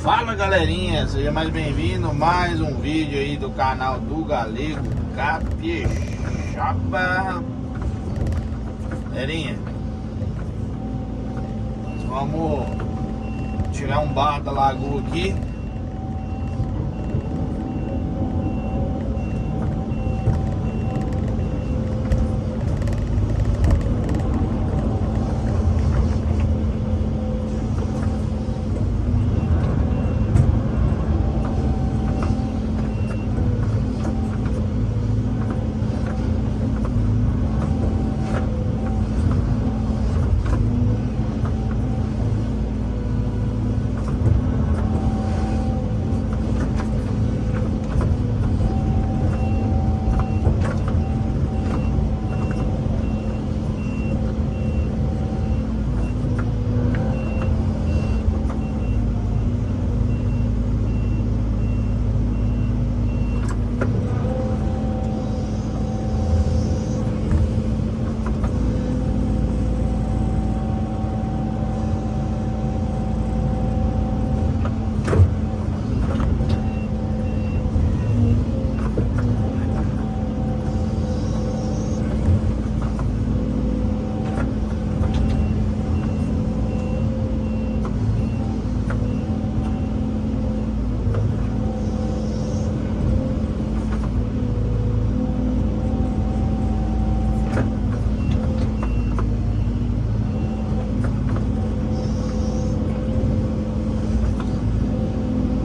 Fala galerinha, seja mais bem-vindo a mais um vídeo aí do canal do Galego Capixaba. Galerinha, nós vamos tirar um barro da lagoa aqui.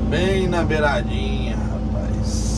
Bem na beiradinha, rapaz.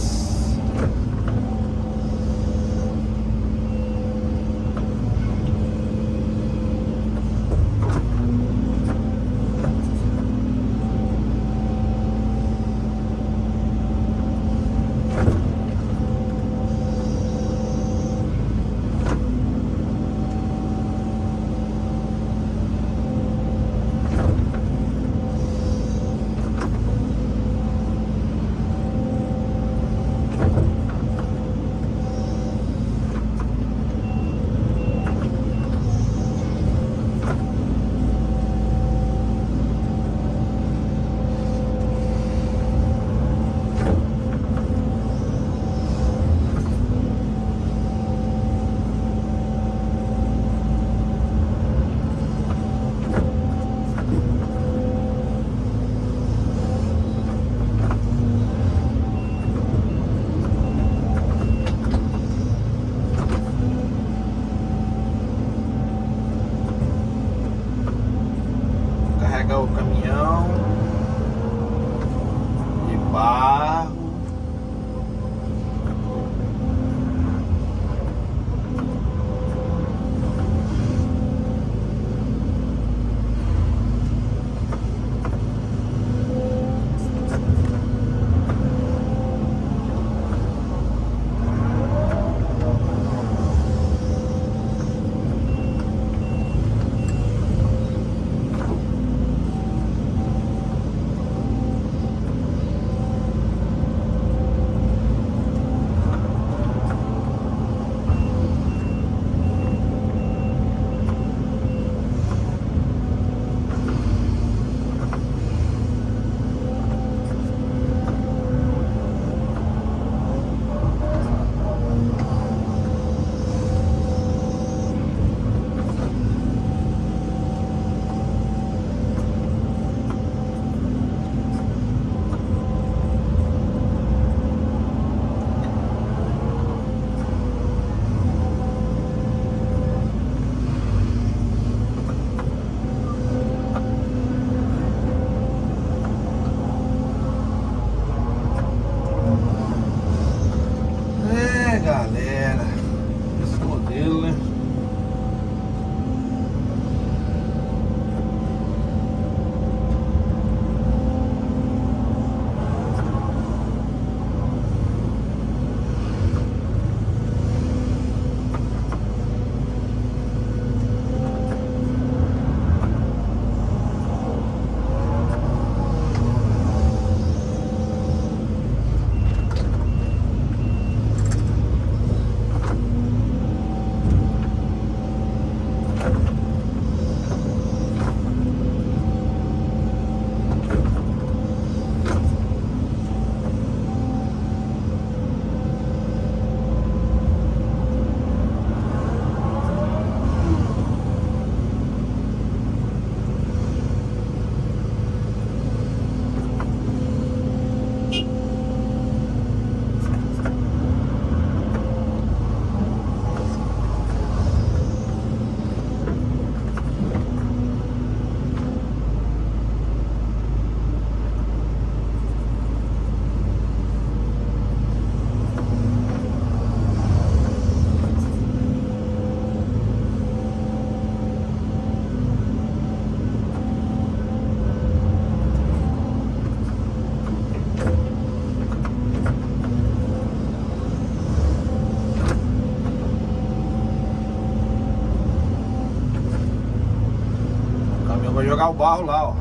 o barro lá, ó.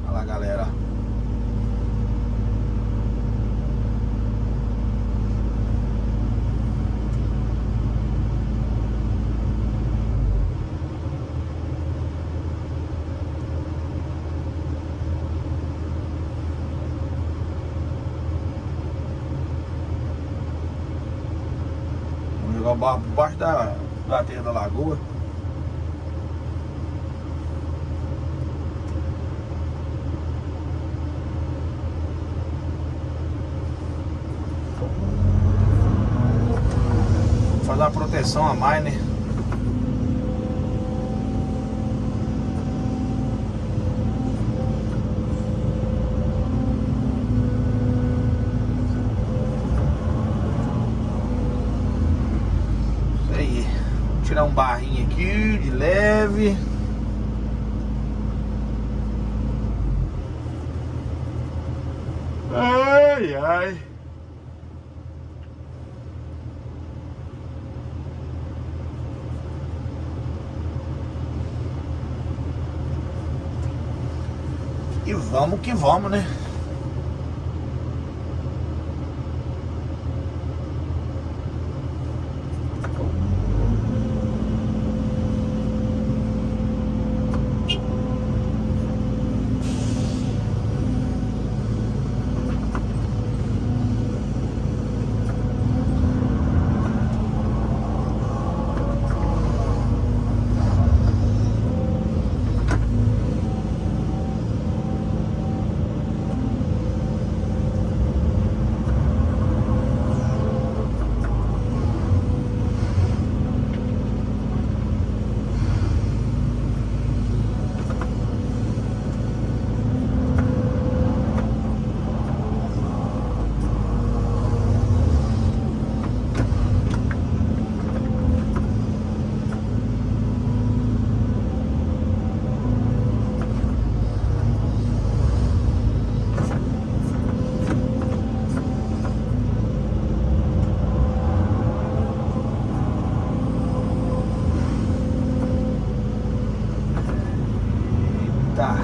Olha lá, galera. Vamos jogar o barro por baixo da terra da lagoa. Fazer uma proteção a mais, né? Isso aí. Vou tirar um barrinho aqui de leve. Ai, ai. E vamos que vamos, né? Tá.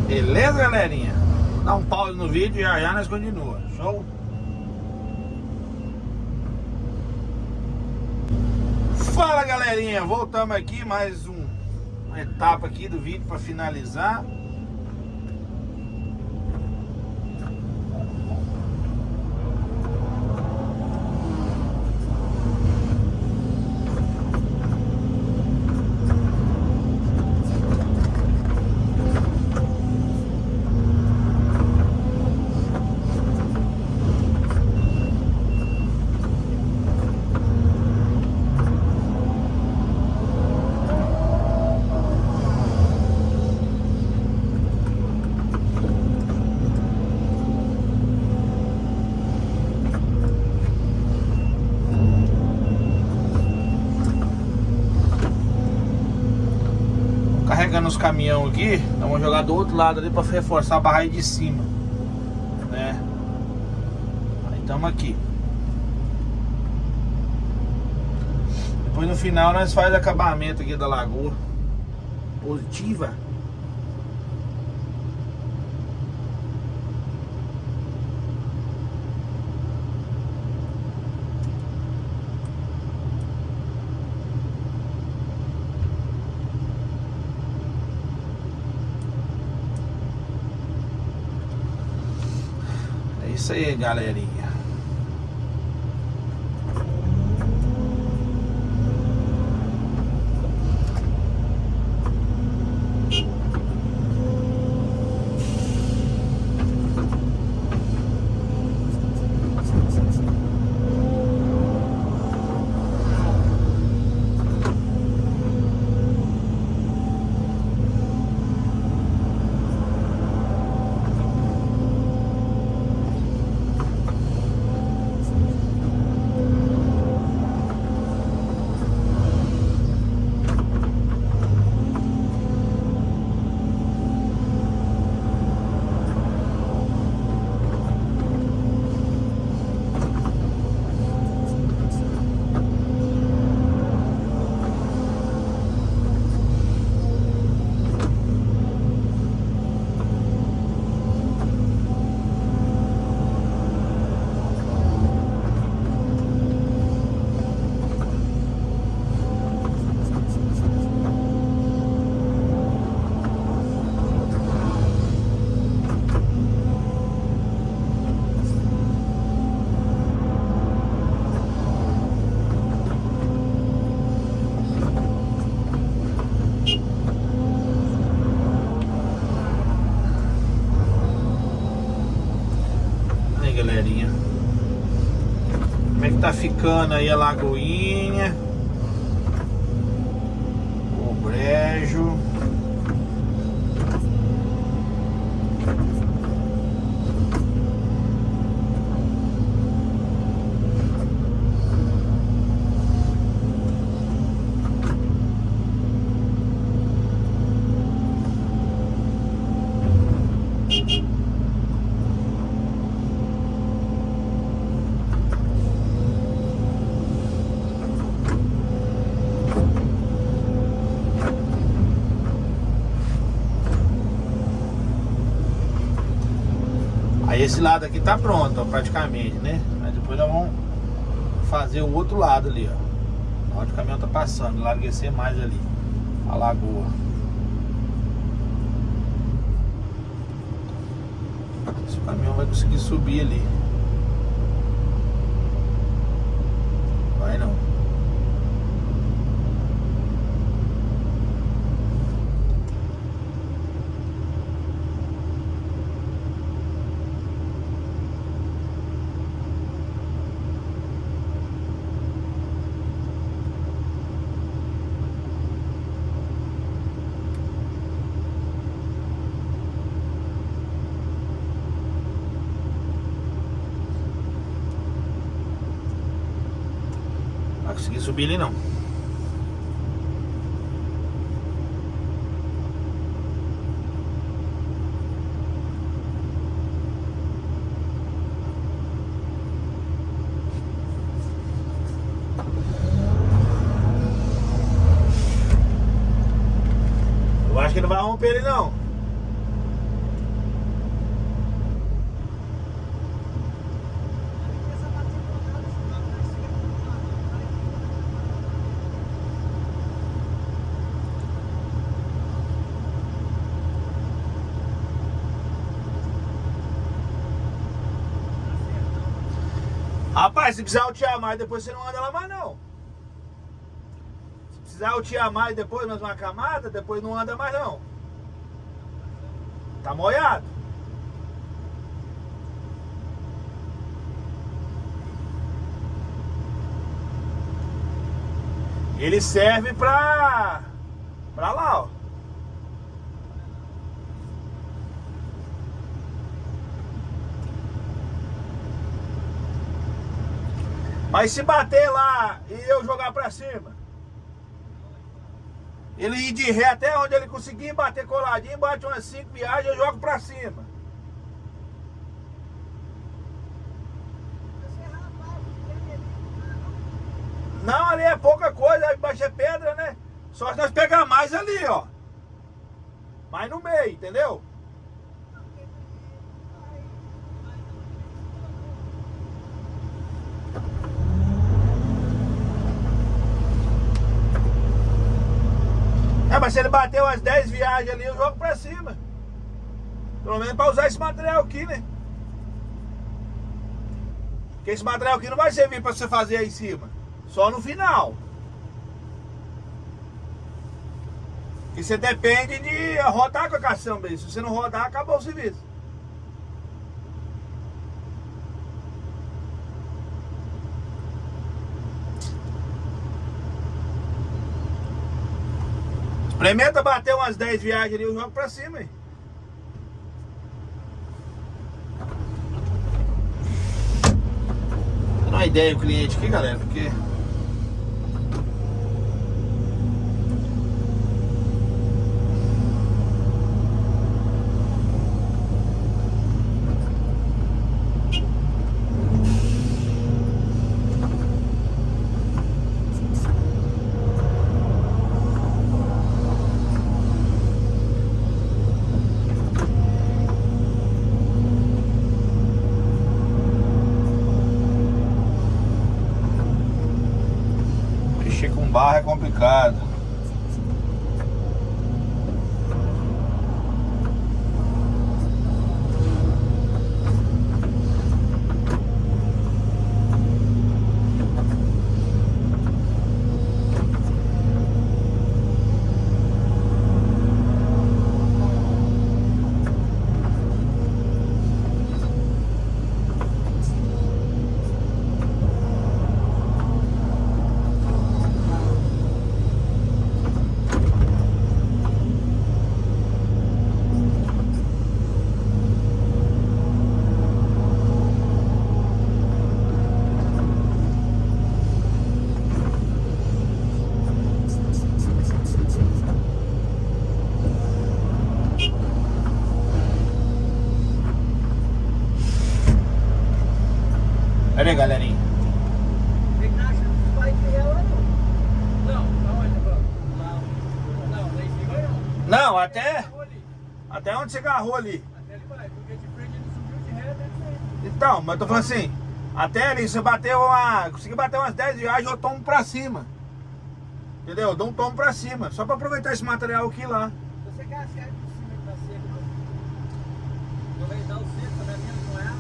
Beleza, galerinha? Dá um pause no vídeo e já nós continua. Show? Fala, galerinha, voltamos aqui mais uma etapa aqui do vídeo para finalizar. carregando os caminhões aqui. Nós vamos jogar do outro lado ali pra reforçar a barragem de cima, né? Aí estamos aqui. Depois no final nós faz acabamento aqui da lagoa positiva. É isso aí, galerinha. Galerinha, como é que tá ficando aí a lagoinha, o brejo? Aí esse lado aqui tá pronto, ó, praticamente, né? Aí depois nós vamos fazer o outro lado ali, ó. Onde o caminhão tá passando, larguecer mais ali a lagoa. Esse caminhão vai conseguir subir ali. Vai não. Não vai conseguir subir ali não. Eu acho que não vai romper ele não. Rapaz, se precisar eu te amar, depois você não anda lá mais não. Se precisar eu te amar e depois mais uma camada, depois não anda mais não. Tá molhado. Ele serve pra lá, ó. Mas se bater lá e eu jogar pra cima, Ele ir de ré até onde ele conseguir bater coladinho, bate umas 5 viagens, eu jogo pra cima. Não, ali é pouca coisa, aí embaixo é pedra, né? Só se nós pegar mais ali, ó. Mais no meio, entendeu? É, mas se ele bater umas 10 viagens ali, eu jogo pra cima. Pelo menos pra usar esse material aqui, né? Porque esse material aqui não vai servir pra você fazer aí em cima. Só no final. E você depende de rodar com a caçamba aí. Se você não rodar, acabou o serviço. Experimenta bater umas 10 viagens ali, eu jogo pra cima aí. Dá uma ideia o cliente aqui, galera, porque... barra é complicado. Olha aí, galerinha. Não, até onde você agarrou ali. Até ele vai, porque de frente ele subiu de ré, deve ser. Então, mas eu tô falando assim, até ali, você conseguiu bater umas 10 viagens, eu tomo pra cima. Entendeu? Eu dou um tomo pra cima, só pra aproveitar esse material aqui lá. Se você quer as cargas por cima que tá seco, aproveitar o seco, tá vendo com ela?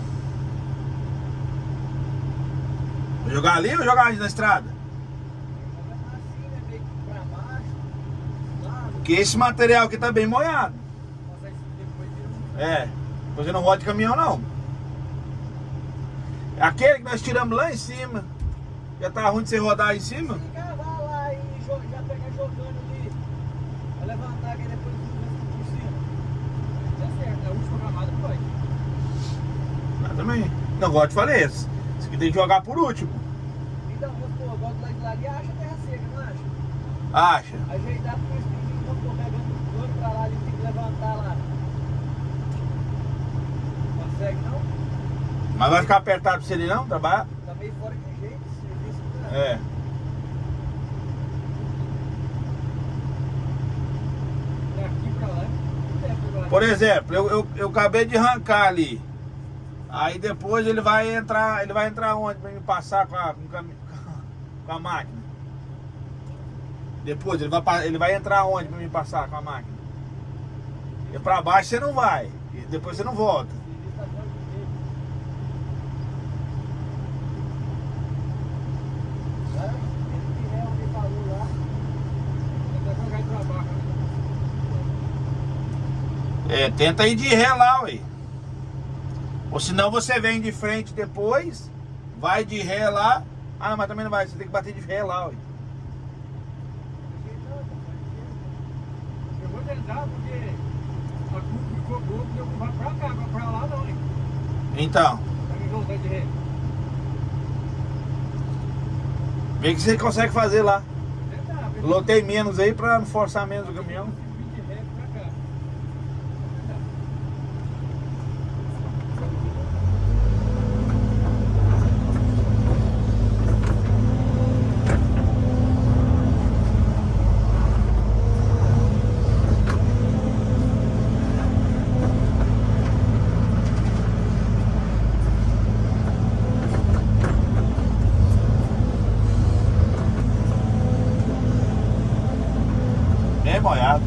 Vou jogar ali ou jogar ali na estrada? Joga assim, né? Meio que pra baixo, lado. Porque esse material aqui tá bem molhado. Consegue subir depois de É, você não roda de caminhão não. Aquele que nós tiramos lá em cima, já tá ruim de você rodar aí em cima? Se cavar lá e já pegar jogando ali, vai levantar aqui depois por cima. Tá certo, é a última camada que vai. Eu também. Não, igual eu te falei, esse aqui tem que jogar por último. Então, vamos pôr, volta lá de lá e acha a terra seca, não acha? Acha? Ajeitar com esse pinguinho, vamos pôr pegando o outro pra lá, ele tem que levantar lá. Consegue não? Mas vai ficar apertado pra você ali não, trabalhar? Tá meio fora de jeito esse serviço, né? É. Daqui pra lá, Por exemplo, eu acabei de arrancar ali. Aí depois ele vai entrar onde pra me passar com a máquina? Depois ele vai entrar onde pra me passar com a máquina? E pra baixo você não vai. E depois você não volta. É, tenta ir de ré lá, ué. Ou senão você vem de frente depois, vai de ré lá. Ah, não, mas também não vai, você tem que bater de ré lá, ué. Eu vou tentar porque a curva ficou boa, porque eu vou pra cá, pra lá não, hein? Então, Pra me voltar de ré. vê o que você consegue fazer lá. Vou tentar, ver Lotei menos aí pra não forçar menos o caminhão. Bem molhado.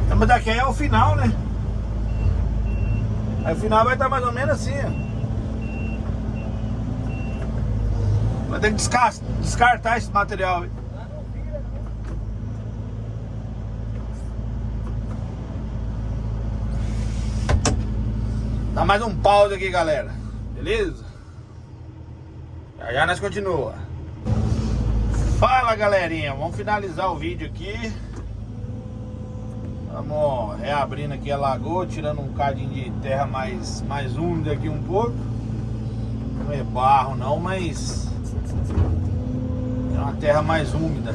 Mas daqui aí é o final, né? Aí o final vai estar mais ou menos assim, ó. Vai ter que descartar esse material aí. Dá mais um pause aqui, galera. Beleza? Já já nós continua. Fala, galerinha, vamos finalizar o vídeo aqui. Vamos reabrindo aqui a lagoa, tirando um cadinho de terra mais úmida aqui um pouco. Não é barro não, mas é uma terra mais úmida.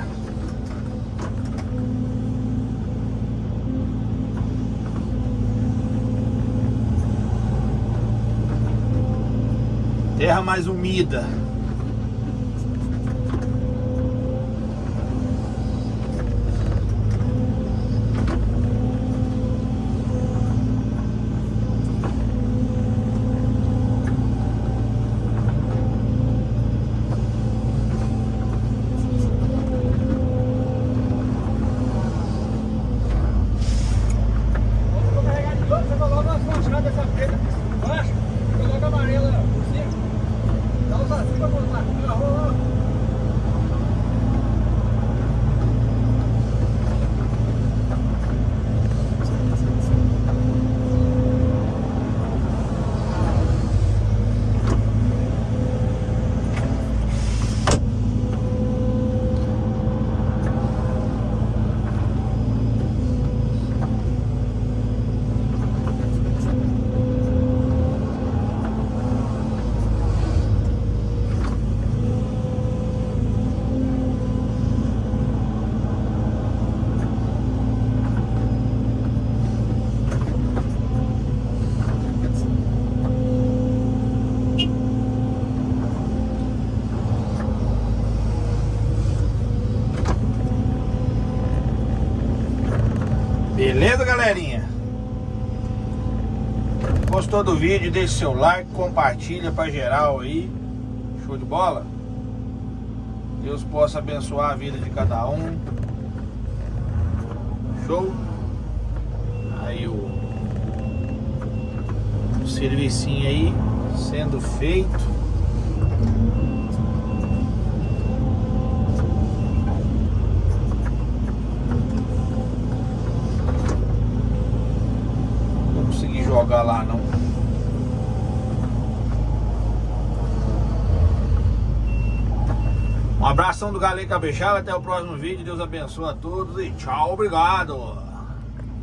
Terra mais umida. Beleza, galerinha? Gostou do vídeo? Deixe seu like, compartilha pra geral aí. Show de bola? Deus possa abençoar a vida de cada um. Show? Aí o servicinho aí sendo feito. Jogar lá não. Um abração do Galei Cabechal, até o próximo vídeo. Deus abençoe a todos e tchau, obrigado.